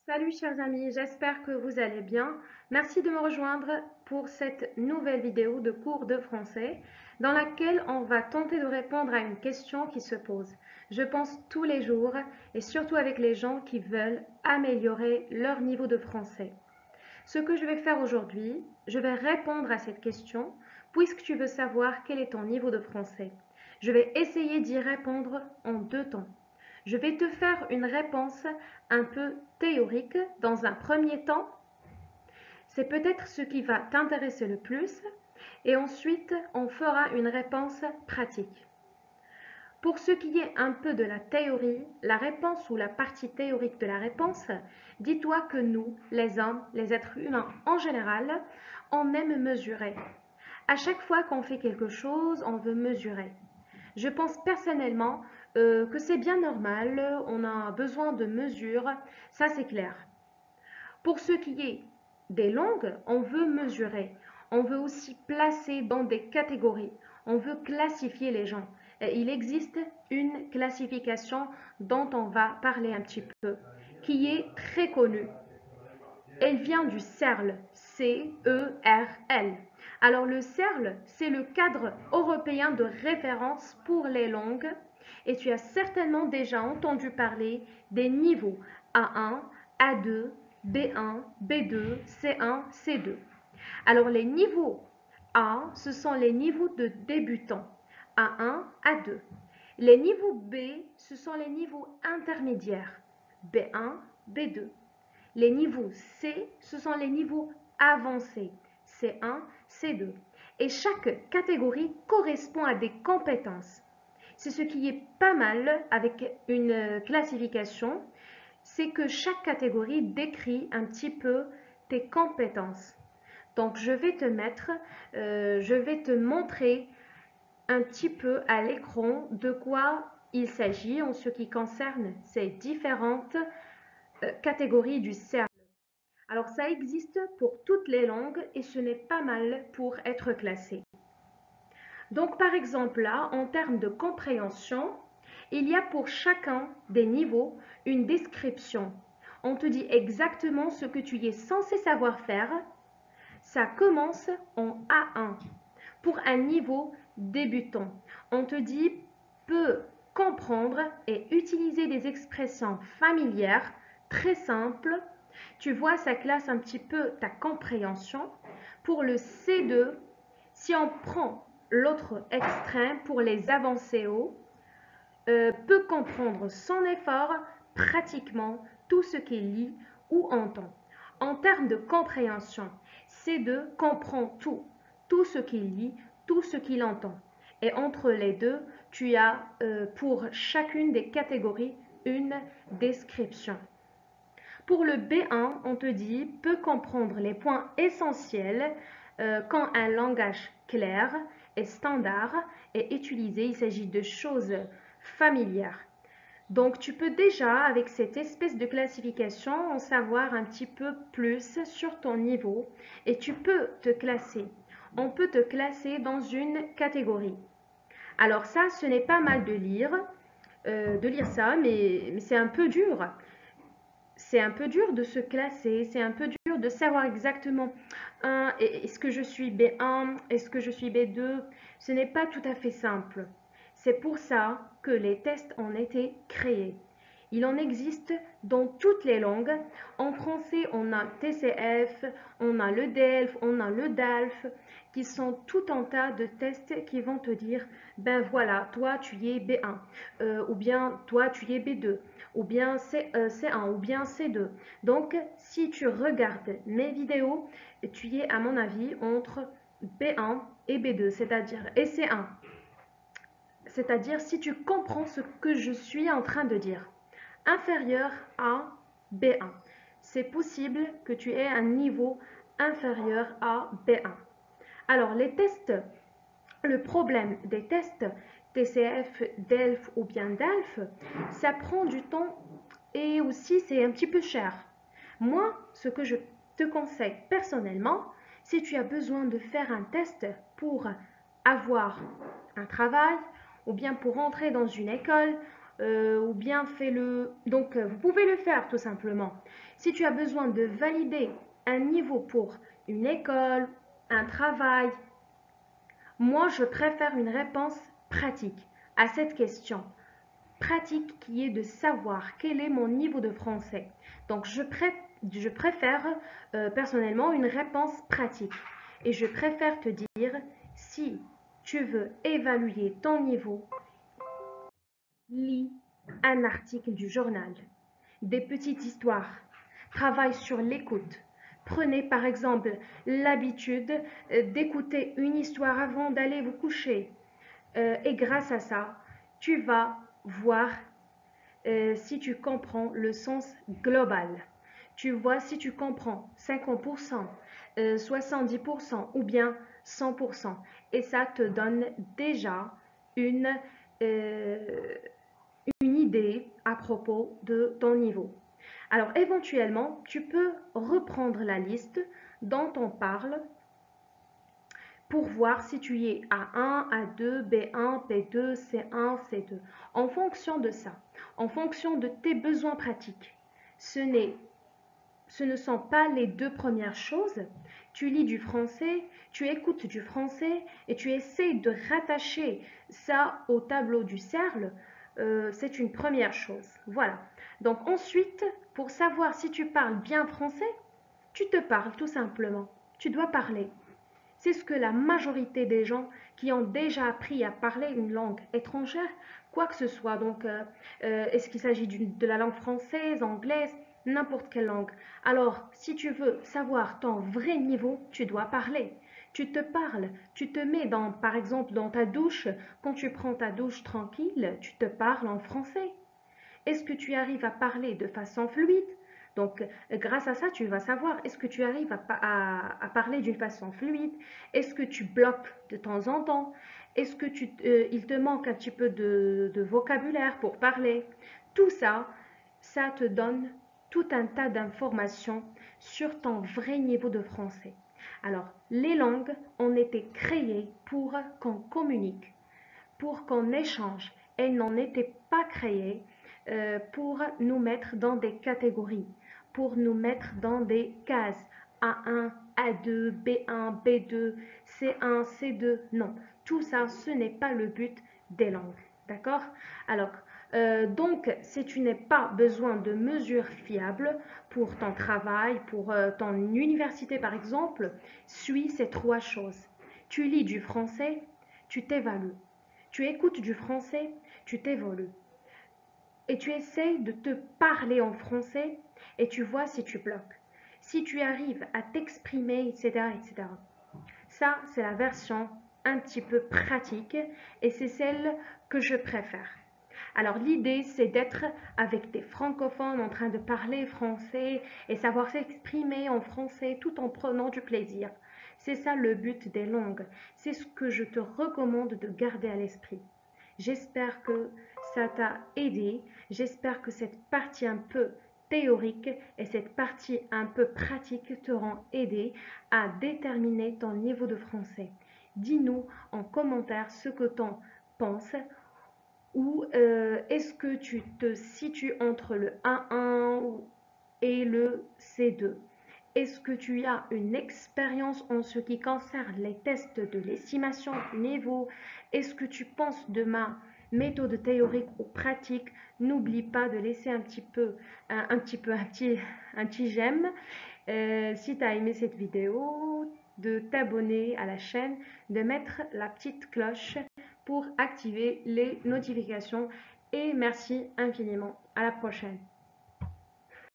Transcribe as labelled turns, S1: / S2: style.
S1: Salut chers amis, j'espère que vous allez bien. Merci de me rejoindre pour cette nouvelle vidéo de cours de français dans laquelle on va tenter de répondre à une question qui se pose, je pense tous les jours et surtout avec les gens qui veulent améliorer leur niveau de français. Ce que je vais faire aujourd'hui, je vais répondre à cette question puisque tu veux savoir quel est ton niveau de français. Je vais essayer d'y répondre en deux temps. Je vais te faire une réponse un peu théorique dans un premier temps. C'est peut-être ce qui va t'intéresser le plus. Et ensuite, on fera une réponse pratique. Pour ce qui est un peu de la théorie, la réponse ou la partie théorique de la réponse, dis-toi que nous, les hommes, les êtres humains en général, on aime mesurer. À chaque fois qu'on fait quelque chose, on veut mesurer. Je pense personnellement que c'est bien normal, on a besoin de mesures, ça c'est clair. Pour ce qui est des langues, on veut mesurer, on veut aussi placer dans des catégories, on veut classifier les gens. Et il existe une classification dont on va parler un petit peu, qui est très connue. Elle vient du CERL, C-E-R-L. Alors le CERL, c'est le cadre européen de référence pour les langues et tu as certainement déjà entendu parler des niveaux A1, A2, B1, B2, C1, C2. Alors les niveaux A, ce sont les niveaux de débutants, A1, A2. Les niveaux B, ce sont les niveaux intermédiaires, B1, B2. Les niveaux C, ce sont les niveaux avancés, C1, C2. Et chaque catégorie correspond à des compétences. C'est ce qui est pas mal avec une classification, c'est que chaque catégorie décrit un petit peu tes compétences. Donc je vais te montrer un petit peu à l'écran de quoi il s'agit en ce qui concerne ces différentes catégories du CERN. Alors ça existe pour toutes les langues et ce n'est pas mal pour être classé. Donc par exemple là, en termes de compréhension, il y a pour chacun des niveaux une description. On te dit exactement ce que tu es censé savoir faire. Ça commence en A1 pour un niveau débutant. On te dit peut comprendre et utiliser des expressions familières très simples. Tu vois, ça classe un petit peu ta compréhension. Pour le C2, si on prend l'autre extrême pour les avancés hauts, peut comprendre sans effort pratiquement tout ce qu'il lit ou entend. En termes de compréhension, C2 comprend tout ce qu'il lit, tout ce qu'il entend. Et entre les deux, tu as pour chacune des catégories une description. Pour le B1, on te dit peut comprendre les points essentiels quand un langage clair et standard est utilisé. Il s'agit de choses familières. Donc tu peux déjà, avec cette espèce de classification, en savoir un petit peu plus sur ton niveau et tu peux te classer. On peut te classer dans une catégorie. Alors ça, ce n'est pas mal de lire ça, mais c'est un peu dur. C'est un peu dur de se classer, c'est un peu dur de savoir exactement est-ce que je suis B1, est-ce que je suis B2. Ce n'est pas tout à fait simple. C'est pour ça que les tests ont été créés. Il en existe dans toutes les langues. En français, on a TCF, on a le DELF, on a le DALF, qui sont tout un tas de tests qui vont te dire, ben voilà, toi tu es B1, ou bien toi tu es B2, ou bien C1, ou bien C2. Donc, si tu regardes mes vidéos, tu es à mon avis entre B1 et B2, c'est-à-dire et C1. C'est-à-dire si tu comprends ce que je suis en train de dire. Inférieur à B1. C'est possible que tu aies un niveau inférieur à B1. Alors, les tests, le problème des tests TCF, DELF ou bien DALF, ça prend du temps et aussi c'est un petit peu cher. Moi, ce que je te conseille personnellement, si tu as besoin de faire un test pour avoir un travail ou bien pour entrer dans une école ou bien fais-le. Donc, vous pouvez le faire tout simplement. Si tu as besoin de valider un niveau pour une école, un travail, moi, je préfère une réponse pratique à cette question. Pratique qui est de savoir quel est mon niveau de français. Donc, je préfère personnellement une réponse pratique. Et je préfère te dire, si tu veux évaluer ton niveau, lis un article du journal, des petites histoires, travaille sur l'écoute. Prenez par exemple l'habitude d'écouter une histoire avant d'aller vous coucher. Et grâce à ça, tu vas voir si tu comprends le sens global. Tu vois si tu comprends 50%, 70% ou bien 100%. Et ça te donne déjà une, euh, une idée à propos de ton niveau. Alors éventuellement, tu peux reprendre la liste dont on parle pour voir si tu es A1, A2, B1, B2, C1, C2. En fonction de ça, en fonction de tes besoins pratiques, ce ne sont pas les deux premières choses. Tu lis du français, tu écoutes du français et tu essaies de rattacher ça au tableau du cercle. C'est une première chose. Voilà. Donc ensuite, pour savoir si tu parles bien français, tu te parles tout simplement. Tu dois parler. C'est ce que la majorité des gens qui ont déjà appris à parler une langue étrangère, quoi que ce soit, donc est-ce qu'il s'agit de la langue française, anglaise, n'importe quelle langue. Alors, si tu veux savoir ton vrai niveau, tu dois parler. Tu te parles, tu te mets dans, par exemple, dans ta douche, quand tu prends ta douche tranquille, tu te parles en français. Est-ce que tu arrives à parler de façon fluide? Donc, grâce à ça, tu vas savoir, est-ce que tu arrives à parler d'une façon fluide? Est-ce que tu bloques de temps en temps? Est-ce que il te manque un petit peu de vocabulaire pour parler? Tout ça, ça te donne tout un tas d'informations sur ton vrai niveau de français. Alors, les langues ont été créées pour qu'on communique, pour qu'on échange. Elles n'en étaient pas créées pour nous mettre dans des catégories, pour nous mettre dans des cases. A1, A2, B1, B2, C1, C2. Non, tout ça, ce n'est pas le but des langues. D'accord? Alors, donc, si tu n'as pas besoin de mesures fiables pour ton travail, pour ton université par exemple, suis ces trois choses. Tu lis du français, tu t'évalues. Tu écoutes du français, tu t'évolues. Et tu essayes de te parler en français et tu vois si tu bloques. Si tu arrives à t'exprimer, etc., etc. Ça, c'est la version un petit peu pratique et c'est celle que je préfère. Alors l'idée, c'est d'être avec des francophones en train de parler français et savoir s'exprimer en français tout en prenant du plaisir. C'est ça le but des langues. C'est ce que je te recommande de garder à l'esprit. J'espère que ça t'a aidé. J'espère que cette partie un peu théorique et cette partie un peu pratique t'auront aidé à déterminer ton niveau de français. Dis-nous en commentaire ce que tu en penses ou est-ce que tu te situes entre le A1 et le C2? Est-ce que tu as une expérience en ce qui concerne les tests de l'estimation du niveau? Est-ce que tu penses de ma méthode théorique ou pratique? N'oublie pas de laisser un petit j'aime si tu as aimé cette vidéo, de t'abonner à la chaîne, de mettre la petite cloche pour activer les notifications et merci infiniment. À la prochaine.